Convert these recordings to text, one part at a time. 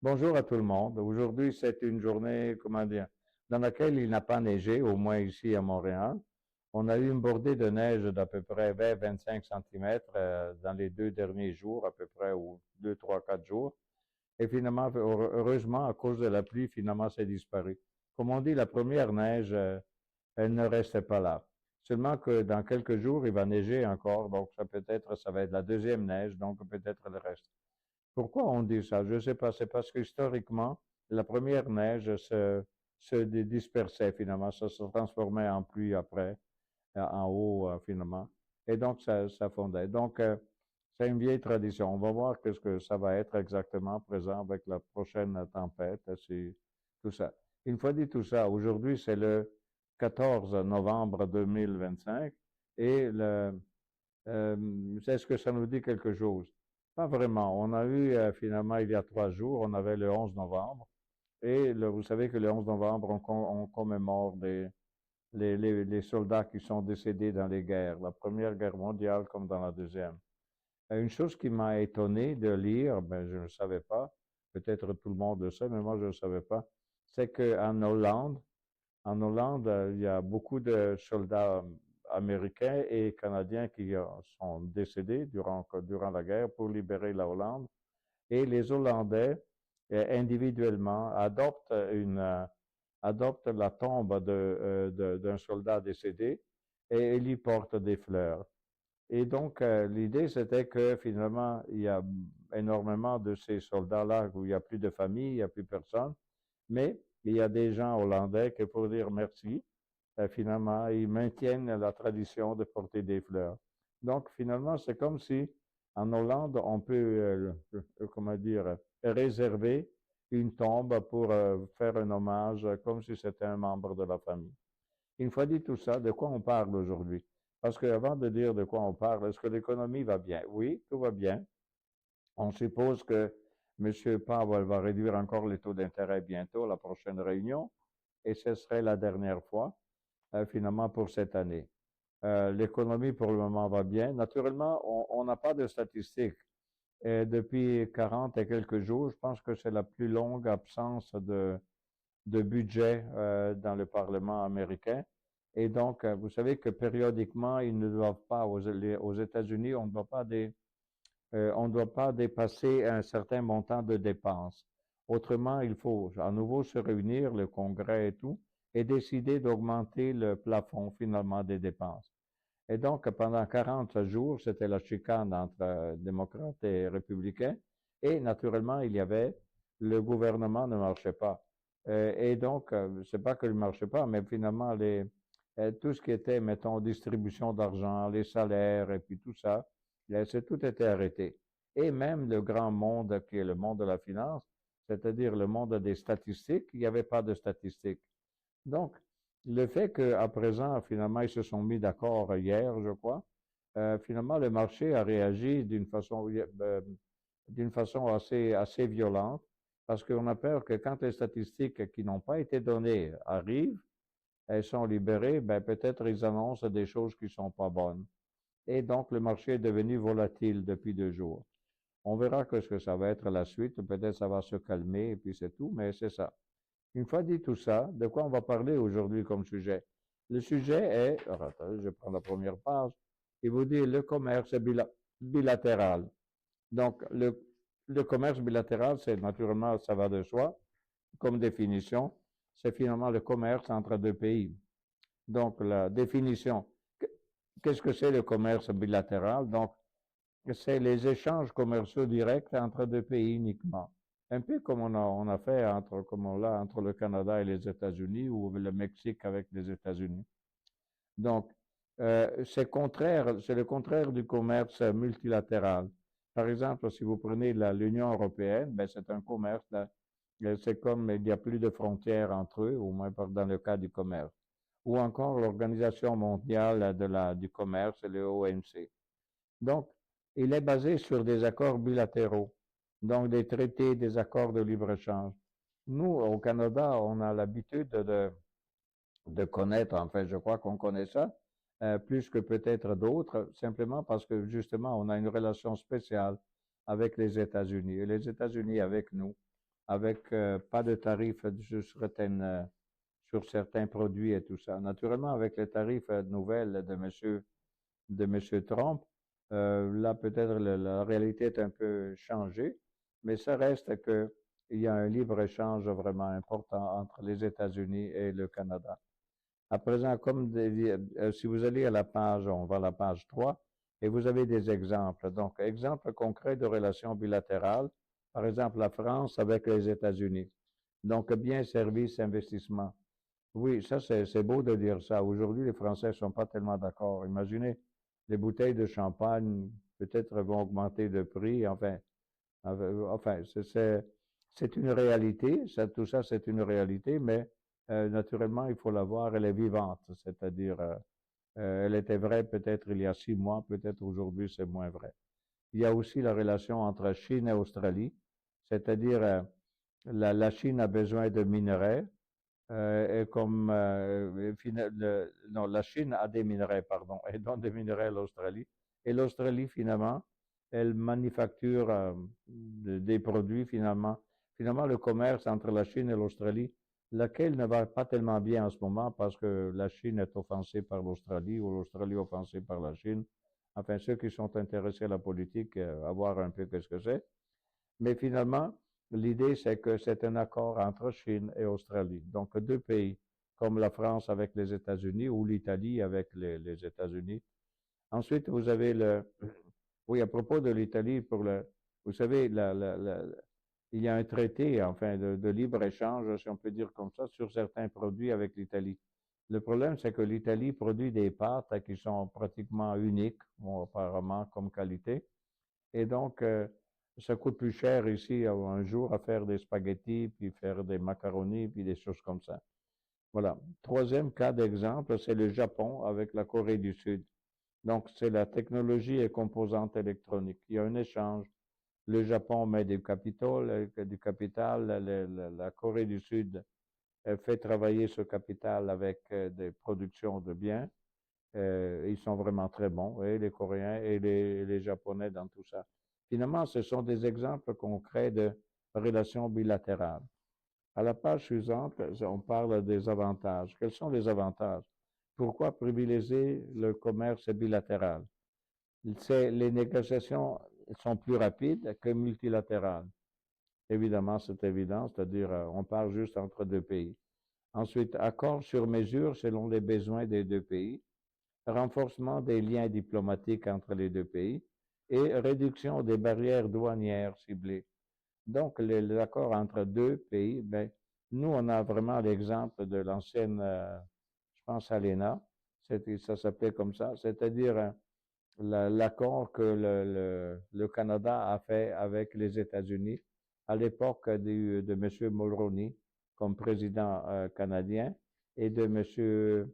Bonjour à tout le monde. Aujourd'hui, c'est une journée, comment dire, dans laquelle il n'a pas neigé, au moins ici à Montréal. On a eu une bordée de neige d'à peu près 20-25 centimètres dans les 2 derniers jours, à peu près, ou 2, 3, 4 jours. Et finalement, heureusement, à cause de la pluie, finalement, c'est disparu. Comme on dit, la première neige, elle ne restait pas là. Seulement que dans quelques jours, il va neiger encore, donc ça va être la deuxième neige, donc peut-être le reste. Pourquoi on dit ça? Je ne sais pas. C'est parce qu'historiquement, la première neige se dispersait finalement, ça se transformait en pluie après, en haut finalement. Et donc, ça fondait. Donc, c'est une vieille tradition. On va voir qu'est-ce que ça va être exactement présent avec la prochaine tempête, c'est tout ça. Une fois dit tout ça, aujourd'hui, c'est le 14 novembre 2025 et est-ce que ça nous dit quelque chose? Pas vraiment. On a eu finalement il y a 3 jours, on avait le 11 novembre. Et vous savez que le 11 novembre, on commémore les soldats qui sont décédés dans les guerres, la Première Guerre mondiale comme dans la Deuxième. Une chose qui m'a étonné de lire, ben, je ne savais pas, peut-être tout le monde le sait, mais moi je ne savais pas, c'est en Hollande, il y a beaucoup de soldats américains et canadiens qui sont décédés durant la guerre pour libérer la Hollande. Et les Hollandais, individuellement, adoptent la tombe d'un soldat décédé et ils lui portent des fleurs. Et donc, l'idée, c'était que finalement, il y a énormément de ces soldats-là où il n'y a plus de famille, il n'y a plus personne, mais il y a des gens hollandais qui, pour dire merci, finalement, ils maintiennent la tradition de porter des fleurs. Donc, finalement, c'est comme si en Hollande, on peut, comment dire, réserver une tombe pour faire un hommage comme si c'était un membre de la famille. Une fois dit tout ça, de quoi on parle aujourd'hui? Parce qu'avant de dire de quoi on parle, est-ce que l'économie va bien? Oui, tout va bien. On suppose que M. Powell va réduire encore les taux d'intérêt bientôt, la prochaine réunion, et ce serait la dernière fois, finalement, pour cette année. L'économie, pour le moment, va bien. Naturellement, on n'a pas de statistiques. Et depuis 40 et quelques jours, je pense que c'est la plus longue absence de budget dans le Parlement américain. Et donc, vous savez que périodiquement, ils ne doivent pas, aux États-Unis, on ne doit pas dépasser un certain montant de dépenses. Autrement, il faut à nouveau se réunir, le Congrès et tout, et décider d'augmenter le plafond finalement des dépenses. Et donc, pendant 40 jours, c'était la chicane entre démocrates et républicains. Et naturellement, le gouvernement ne marchait pas. Et donc, c'est pas qu'il ne marchait pas, mais finalement, tout ce qui était, mettons, distribution d'argent, les salaires et puis tout ça, tout était arrêté. Et même le grand monde qui est le monde de la finance, c'est-à-dire le monde des statistiques, il n'y avait pas de statistiques. Donc, le fait qu'à présent, finalement, ils se sont mis d'accord hier, je crois, finalement, le marché a réagi d'une façon assez violente, parce qu'on a peur que quand les statistiques qui n'ont pas été données arrivent, elles sont libérées, ben peut-être ils annoncent des choses qui ne sont pas bonnes. Et donc, le marché est devenu volatile depuis 2 jours. On verra ce que ça va être la suite. Peut-être ça va se calmer et puis c'est tout, mais c'est ça. Une fois dit tout ça, de quoi on va parler aujourd'hui comme sujet? Le sujet est, alors attendez, je prends la première page, il vous dit le commerce bilatéral. Donc, le commerce bilatéral, c'est naturellement, ça va de soi, comme définition, c'est finalement le commerce entre deux pays. Donc, la définition, qu'est-ce que c'est le commerce bilatéral? Donc, c'est les échanges commerciaux directs entre deux pays uniquement. Un peu comme on a fait comme on l'a entre le Canada et les États-Unis ou le Mexique avec les États-Unis. Donc, c'est le contraire du commerce multilatéral. Par exemple, si vous prenez l'Union européenne, ben, c'est un commerce, là, c'est comme il n'y a plus de frontières entre eux, au moins dans le cas du commerce. Ou encore l'Organisation mondiale du commerce, le OMC. Donc, il est basé sur des accords bilatéraux, donc des traités, des accords de libre-échange. Nous, au Canada, on a l'habitude de connaître, enfin, je crois qu'on connaît ça, plus que peut-être d'autres, simplement parce que justement, on a une relation spéciale avec les États-Unis et les États-Unis avec nous. avec pas de tarifs sur certains produits et tout ça. Naturellement, avec les tarifs nouvelles de monsieur Trump, là peut-être la réalité est un peu changée, mais ça reste que il y a un libre-échange vraiment important entre les États-Unis et le Canada. À présent, si vous allez à la page, on va à la page 3, et vous avez des exemples. Donc, exemple concret de relations bilatérales, par exemple la France avec les États-Unis. Donc, biens, services, investissements. Oui, ça, c'est beau de dire ça. Aujourd'hui, les Français ne sont pas tellement d'accord. Imaginez, les bouteilles de champagne, peut-être vont augmenter de prix. Enfin, c'est une réalité. Tout ça, c'est une réalité, mais naturellement, il faut la voir. Elle est vivante. C'est-à-dire, elle était vraie peut-être il y a 6 mois, peut-être aujourd'hui, c'est moins vrai. Il y a aussi la relation entre Chine et Australie. C'est-à-dire, la Chine a besoin de minerais. Et comme non, la Chine a des minerais, pardon, et donne des minerais à l'Australie. Et l'Australie, finalement, elle manufacture des produits, finalement. Finalement, le commerce entre la Chine et l'Australie, laquelle ne va pas tellement bien en ce moment parce que la Chine est offensée par l'Australie ou l'Australie est offensée par la Chine. Enfin, ceux qui sont intéressés à la politique, à voir un peu qu'est-ce que c'est. Mais finalement, l'idée, c'est que c'est un accord entre Chine et Australie. Donc, deux pays, comme la France avec les États-Unis ou l'Italie avec les États-Unis. Ensuite, vous avez oui, à propos de l'Italie, vous savez, il y a un traité, enfin, de libre-échange, si on peut dire comme ça, sur certains produits avec l'Italie. Le problème, c'est que l'Italie produit des pâtes qui sont pratiquement uniques, bon, apparemment, comme qualité. Et donc, ça coûte plus cher ici un jour à faire des spaghettis, puis faire des macaronis, puis des choses comme ça. Voilà. Troisième cas d'exemple, c'est le Japon avec la Corée du Sud. Donc, c'est la technologie et composantes électroniques. Il y a un échange. Le Japon met du capital, la Corée du Sud fait travailler ce capital avec des productions de biens. Ils sont vraiment très bons, et les Coréens et les Japonais dans tout ça. Finalement, ce sont des exemples concrets de relations bilatérales. À la page suivante, on parle des avantages. Quels sont les avantages? Pourquoi privilégier le commerce bilatéral? Les négociations sont plus rapides que multilatérales. Évidemment, c'est évident, c'est-à-dire on parle juste entre deux pays. Ensuite, accord sur mesure selon les besoins des deux pays, renforcement des liens diplomatiques entre les deux pays et réduction des barrières douanières ciblées. Donc, les accords entre deux pays, ben, nous, on a vraiment l'exemple de l'ancienne, je pense, ALENA, ça s'appelait comme ça, c'est-à-dire l'accord que le Canada a fait avec les États-Unis à l'époque de M. Mulroney comme président canadien et de monsieur,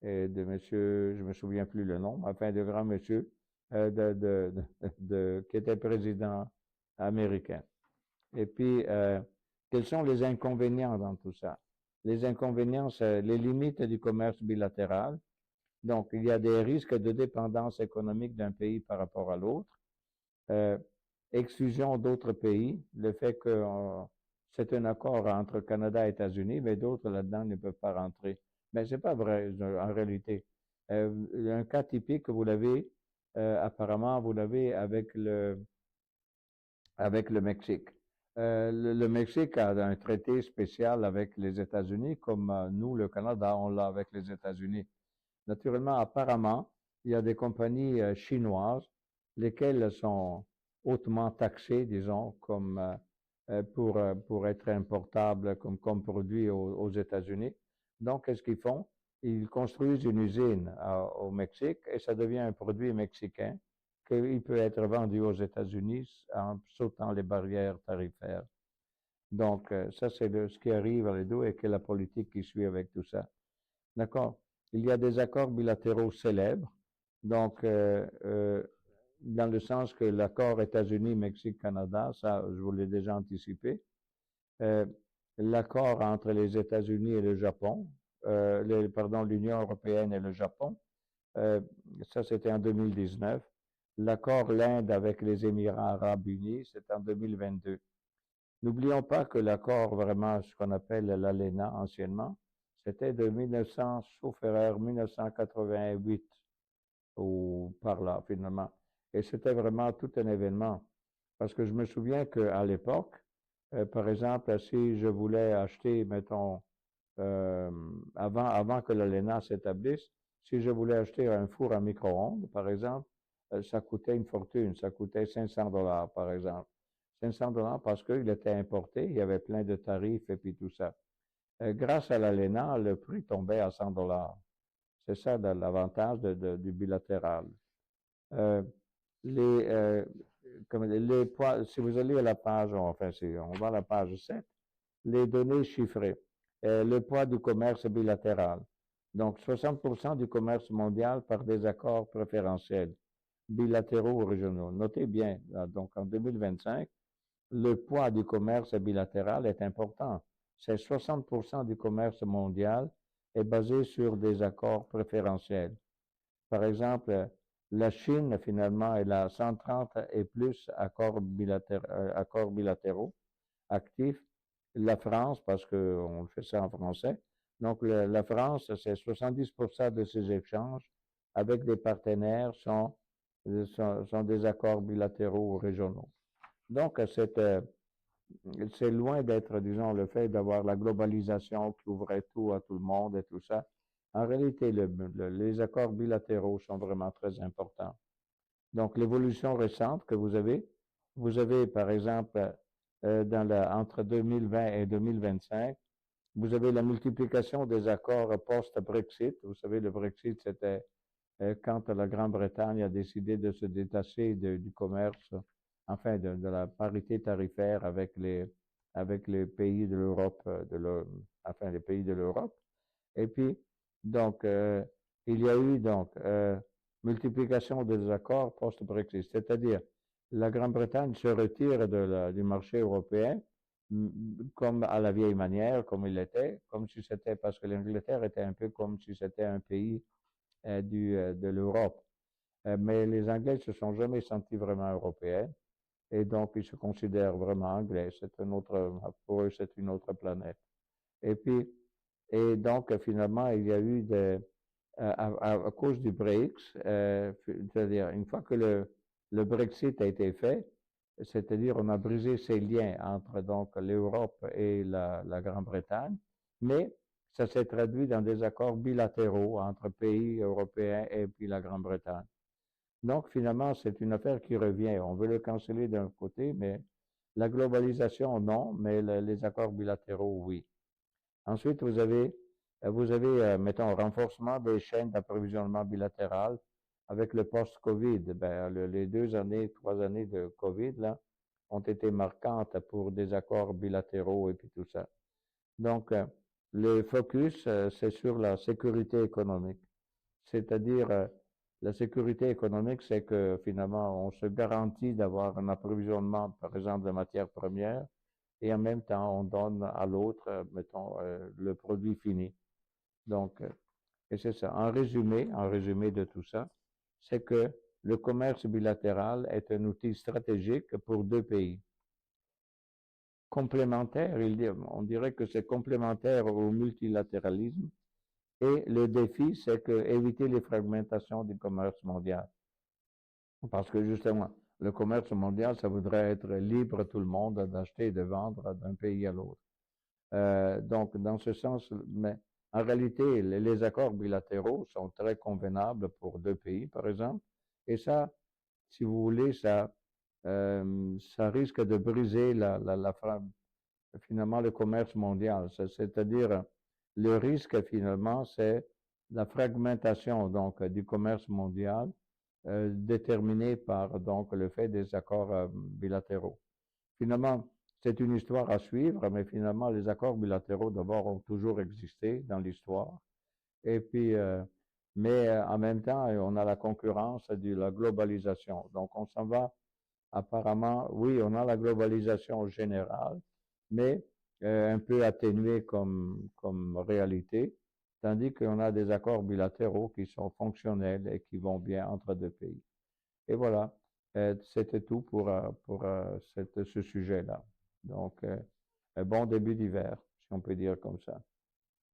je me souviens plus le nom, enfin de grand monsieur qui était président américain. Et puis, quels sont les inconvénients dans tout ça? Les inconvénients, c'est les limites du commerce bilatéral. Donc, il y a des risques de dépendance économique d'un pays par rapport à l'autre. Exclusion d'autres pays, le fait que c'est un accord entre Canada et États-Unis, mais d'autres là-dedans ne peuvent pas rentrer. Mais c'est pas vrai en réalité. Un cas typique, vous l'avez, apparemment, vous l'avez avec le Mexique. Le Mexique a un traité spécial avec les États-Unis, comme nous, le Canada, on l'a avec les États-Unis. Naturellement, apparemment, il y a des compagnies chinoises, lesquelles sont hautement taxées, disons, comme pour être importables comme produit aux États-Unis. Donc, qu'est-ce qu'ils font? Ils construisent une usine au Mexique et ça devient un produit mexicain qu'il peut être vendu aux États-Unis en sautant les barrières tarifaires. Donc, ça, c'est ce qui arrive à les deux et que la politique qui suit avec tout ça. D'accord? Il y a des accords bilatéraux célèbres, donc dans le sens que l'accord États-Unis, Mexique, Canada, ça, je vous l'ai déjà anticipé. L'accord entre les États-Unis et le Japon, l'Union européenne et le Japon, ça c'était en 2019. L'accord l'Inde avec les Émirats arabes unis, c'est en 2022. N'oublions pas que l'accord, vraiment, ce qu'on appelle l'ALENA anciennement, c'était de 1900, sauf erreur, 1988 ou par là, finalement. Et c'était vraiment tout un événement. Parce que je me souviens qu'à l'époque, par exemple, si je voulais acheter, mettons, euh, avant que l'ALENA s'établisse, si je voulais acheter un four à micro-ondes, par exemple, ça coûtait une fortune, ça coûtait 500 dollars, par exemple. 500 dollars parce qu'il était importé, il y avait plein de tarifs et puis tout ça. Grâce à l'ALENA, le prix tombait à 100 dollars. C'est ça l'avantage du bilatéral. Euh, les, euh, les poids, si vous allez à la page, enfin, on va à la page 7, les données chiffrées, le poids du commerce bilatéral. Donc, 60% du commerce mondial par des accords préférentiels, bilatéraux ou régionaux. Notez bien, donc en 2025, le poids du commerce bilatéral est important. C'est 60% du commerce mondial est basé sur des accords préférentiels. Par exemple, la Chine, finalement, elle a 130 et plus accords bilatéraux actifs. La France, parce qu'on fait ça en français, donc la France, c'est 70% de ses échanges avec des partenaires sont des accords bilatéraux ou régionaux. Donc, c'est loin d'être, disons, le fait d'avoir la globalisation qui ouvrait tout à tout le monde et tout ça. En réalité, les accords bilatéraux sont vraiment très importants. Donc, l'évolution récente que vous avez par exemple, entre 2020 et 2025, vous avez la multiplication des accords post-Brexit. Vous savez, le Brexit, c'était quand la Grande-Bretagne a décidé de se détacher du commerce, enfin de la parité tarifaire avec les pays de l'Europe, enfin les pays de l'Europe. Et puis, donc, il y a eu donc multiplication des accords post-Brexit, c'est-à-dire la Grande-Bretagne se retire du marché européen comme à la vieille manière, comme il était, comme si c'était, parce que l'Angleterre était un peu comme si c'était un pays de l'Europe. Mais les Anglais se sont jamais sentis vraiment européens et donc ils se considèrent vraiment anglais. Pour eux, c'est une autre planète. Et puis, et donc finalement, il y a eu à cause du Brexit, c'est-à-dire une fois que le Brexit a été fait, c'est-à-dire on a brisé ces liens entre donc l'Europe et la Grande-Bretagne, mais ça s'est traduit dans des accords bilatéraux entre pays européens et puis la Grande-Bretagne. Donc finalement, c'est une affaire qui revient. On veut le canceller d'un côté, mais la globalisation, non, mais les accords bilatéraux, oui. Ensuite, mettons, renforcement des chaînes d'approvisionnement bilatérales avec le post-Covid. Ben, les 2 années, 3 années de Covid, là, ont été marquantes pour des accords bilatéraux et puis tout ça. Donc, le focus, c'est sur la sécurité économique. C'est-à-dire, la sécurité économique, c'est que finalement, on se garantit d'avoir un approvisionnement, par exemple, de matières premières, et en même temps, on donne à l'autre, mettons, le produit fini. Donc, et c'est ça. En résumé de tout ça, c'est que le commerce bilatéral est un outil stratégique pour deux pays. Complémentaire, on dirait que c'est complémentaire au multilatéralisme. Et le défi, c'est que éviter les fragmentations du commerce mondial. Parce que justement, le commerce mondial, ça voudrait être libre tout le monde d'acheter et de vendre d'un pays à l'autre. Donc, dans ce sens, mais en réalité, les accords bilatéraux sont très convenables pour deux pays, par exemple. Et ça, si vous voulez, ça risque de briser finalement le commerce mondial. C'est-à-dire, le risque finalement, c'est la fragmentation donc du commerce mondial déterminée par donc le fait des accords bilatéraux. Finalement, c'est une histoire à suivre, mais finalement, les accords bilatéraux d'abord ont toujours existé dans l'histoire. Et puis, mais en même temps, on a la concurrence de la globalisation. Donc, on s'en va apparemment, oui, on a la globalisation générale, mais un peu atténuée comme réalité, tandis qu'on a des accords bilatéraux qui sont fonctionnels et qui vont bien entre deux pays. Et voilà, c'était tout pour ce sujet-là. Donc, un bon début d'hiver, si on peut dire comme ça.